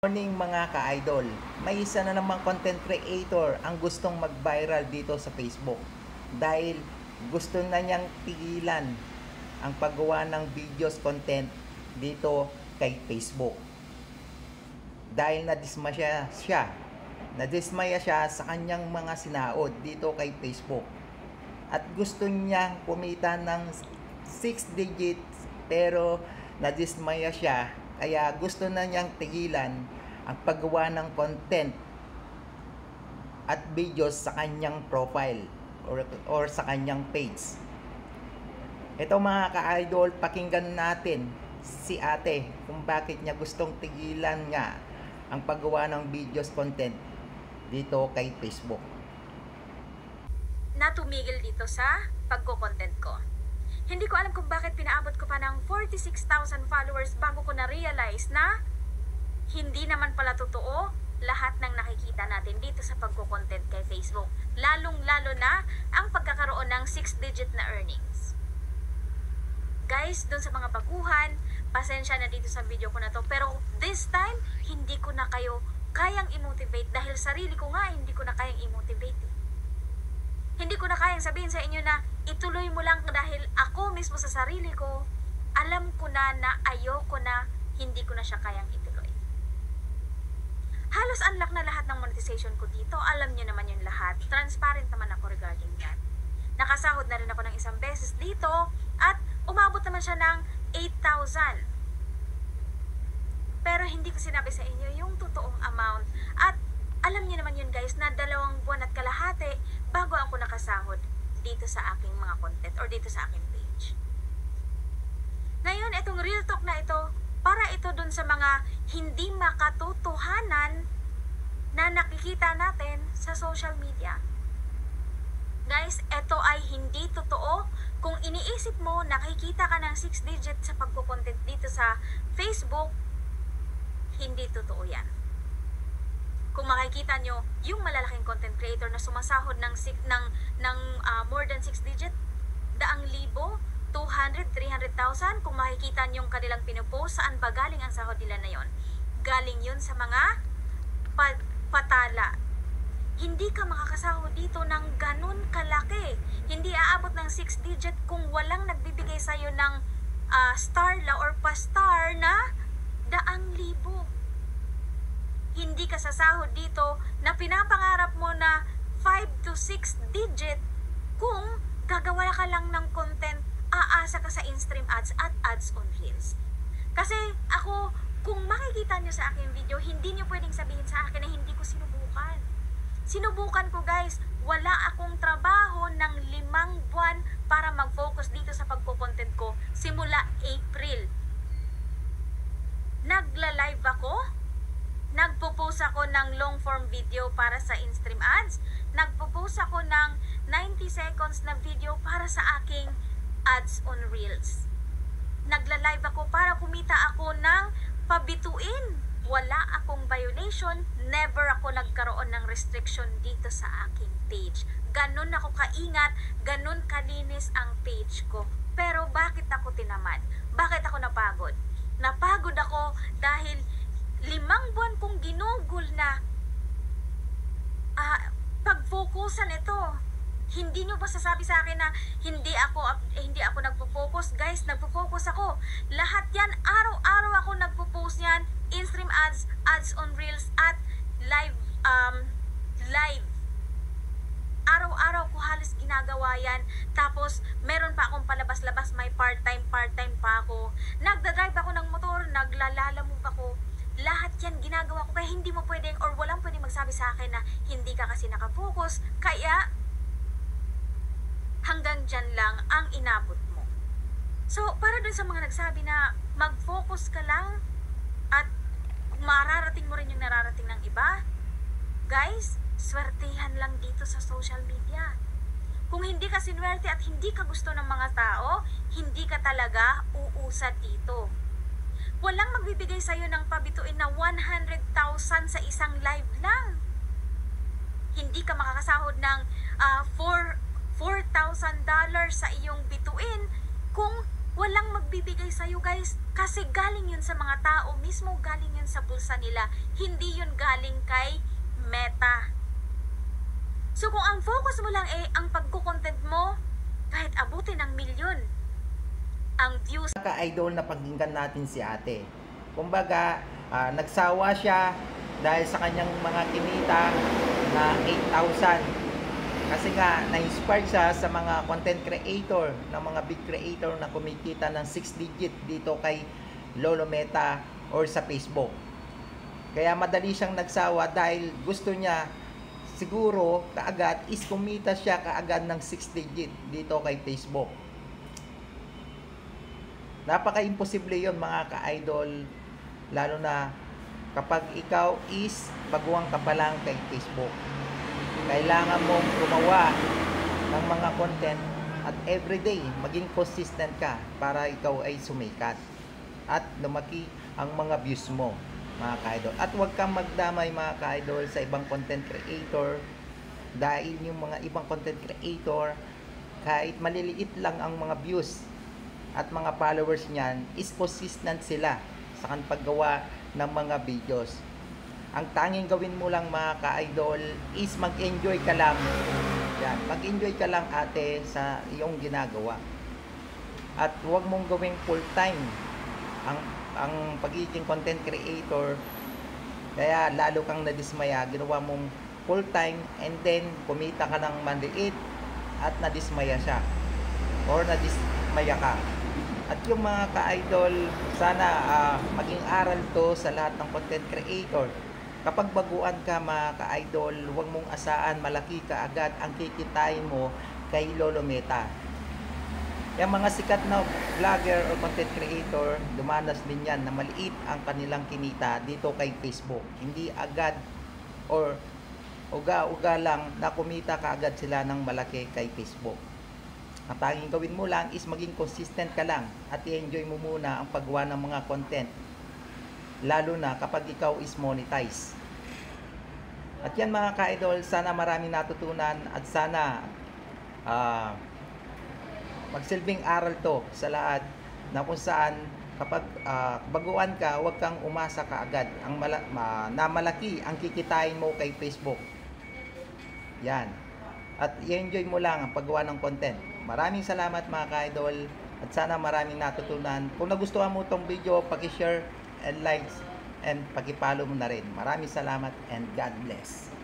Morning mga ka-idol, may isa na namang content creator ang gustong mag-viral dito sa Facebook dahil gusto na niyang pigilan ang paggawa ng videos content dito kay Facebook. Dahil nadismaya siya sa kanyang mga sinaod dito kay Facebook at gusto niyang kumita ng 6 digits pero nadismaya siya kaya gusto na niyang tigilan ang paggawa ng content at videos sa kanyang profile or sa kanyang page. Ito mga ka-idol, pakinggan natin si ate kung bakit niya gustong tigilan nga ang paggawa ng videos content dito kay Facebook. Na tumigil dito sa pagko-content ko. Hindi ko alam kung bakit pinaabot ko pa ng 46,000 followers bago ko na-realize na hindi naman pala totoo lahat ng nakikita natin dito sa pagko-content kay Facebook. Lalong-lalo na ang pagkakaroon ng 6-digit na earnings. Guys, dun sa mga baguhan, pasensya na dito sa video ko na to. Pero this time, hindi ko na kayo kayang i-motivate dahil sarili ko nga hindi ko na kayang i-motivate. Hindi ko na kayang sabihin sa inyo na ituloy mo lang dahil ako mismo sa sarili ko, alam ko na ayoko na, hindi ko na siya kayang ituloy. Halos unlock na lahat ng monetization ko dito. Alam niyo naman yun lahat. Transparent naman ako regarding that. Nakasahod na rin ako ng isang beses dito at umabot naman siya ng 8,000. Pero hindi ko sinabi sa inyo yung totoong amount. At alam niyo naman yun guys na 2 buwan at kalahati bago ako nakasahod dito sa aking mga content or dito sa aking page. Ngayon, itong real talk na ito, para ito dun sa mga hindi makatotohanan na nakikita natin sa social media. Guys, ito ay hindi totoo. Kung iniisip mo nakikita ka ng 6 digit sa pagko-content dito sa Facebook, hindi totoo yan. Kung makikita nyo, yung malalaking content creator na sumasahod ng more than 6 digit, 100,000, 200,000, 300,000, kung makikita nyo yung kanilang pinupost, saan ba galing ang sahod nila na yon? Galing yun sa mga patala. Hindi ka makakasahod dito ng ganun kalaki. Hindi aabot ng 6 digit kung walang nagbibigay sa'yo ng star la or pa-star na 100,000. Hindi ka sasahod dito na pinapangarap mo na 5 to 6 digit kung gagawa ka lang ng content, aasa ka sa in-stream ads at ads on Reels. Kasi ako, kung makikita nyo sa aking video, hindi nyo pwedeng sabihin sa akin na hindi ko sinubukan. Sinubukan ko guys, wala akong trabaho ng 5 buwan para mag-focus dito sa pagpo-content ko simula April. Nagla-live ako, nagpo-post ako ng long form video para sa in-stream ads, nagpo-post ako ng 90 seconds na video para sa aking ads on Reels. Nagla-live ako para kumita ako ng pabituin. Wala akong violation, never ako nagkaroon ng restriction dito sa aking page. Ganun ako kaingat, ganun kalinis ang page ko. Pero bakit ako tinamad? Bakit ako napagod? Napagod ako dahil 5 buwan kong ginugol na pag-focusan ito. Hindi nyo ba sasabi sa akin na hindi ako nagpo-focus? Guys, nagpo-focus ako. Lahat yan, araw-araw ako nagpo-post yan. In-stream ads, ads on Reels, at live. Araw-araw ko halos ginagawa yan. Tapos, meron pa akong palabas-labas, may part-time pa ako. Nagdadrive ako ng motor, naglalalamove ako. Lahat yan ginagawa ko, kaya hindi mo pwedeng or walang pwedeng magsabi sa akin na hindi ka kasi nakafocus. Kaya, hanggang dyan lang ang inabot mo. So, para dun sa mga nagsabi na mag-focus ka lang at mararating mo rin yung nararating ng iba, guys, swertihan lang dito sa social media. Kung hindi ka sinwerte at hindi ka gusto ng mga tao, hindi ka talaga uusad dito. Walang magbibigay sa'yo ng pabituin na 100,000 sa isang live lang. Hindi ka makakasahod ng $4,000 sa iyong bituin kung Walang magbibigay sa'yo guys kasi galing yun sa mga tao, mismo galing yun sa bulsa nila, hindi yun galing kay Meta. So kung ang focus mo lang ang pagkukontent mo, kahit abutin ng milyon, ang views. Ka-idol na pakinggan natin si ate. Kumbaga, nagsawa siya dahil sa kanyang mga kinita na 8,000. Kasi nga, na-inspire siya sa mga content creator, ng mga big creator na kumikita ng 6 digit dito kay Lolo Meta or sa Facebook. Kaya madali siyang nagsawa dahil gusto niya siguro kaagad is kumita siya kaagad ng 6 digit dito kay Facebook. Napaka-imposible yon mga ka-idol, lalo na kapag ikaw is baguang ka pa lang kay Facebook. Kailangan mong gumawa ng mga content at everyday maging consistent ka para ikaw ay sumikat at lumaki ang mga views mo, mga ka-idol. At huwag kang magdamay mga ka-idol sa ibang content creator dahil yung mga ibang content creator kahit maliliit lang ang mga views at mga followers niyan is consistent sila sa paggawa ng mga videos. Ang tanging gawin mo lang mga ka-idol is mag-enjoy ka lang. Yan, mag-enjoy ka lang ate sa iyong ginagawa. At huwag mong gawing full-time ang pagiging content creator. Kaya lalo kang nadismaya, ginawa mong full-time and then kumita ka ng maliit at nadismaya siya or nadismaya ka. At yung mga ka-idol, sana maging aral to sa lahat ng content creator. Kapag baguan ka mga ka-idol, huwag mong asaan malaki ka agad ang kikitain mo kay Lolo Meta. Yung mga sikat na vlogger o content creator, dumanas din yan na maliit ang kanilang kinita dito kay Facebook. Hindi agad or uga-uga lang na kumita ka agad sila ng malaki kay Facebook. Ang tanging gawin mo lang is maging consistent ka lang at i-enjoy mo muna ang paggawa ng mga content. Lalo na kapag ikaw is monetize. At yan mga ka-idol, sana maraming natutunan at sana magsilbing aral to sa lahat na kung saan kapag baguan ka, huwag kang umasa ka agad na malaki ang kikitain mo kay Facebook. Yan. At i-enjoy mo lang ang paggawa ng content. Maraming salamat mga ka-idol at sana maraming natutunan. Kung nagustuhan mo itong video, paki-share and likes and paki-follow mo na rin. Maraming salamat and God bless.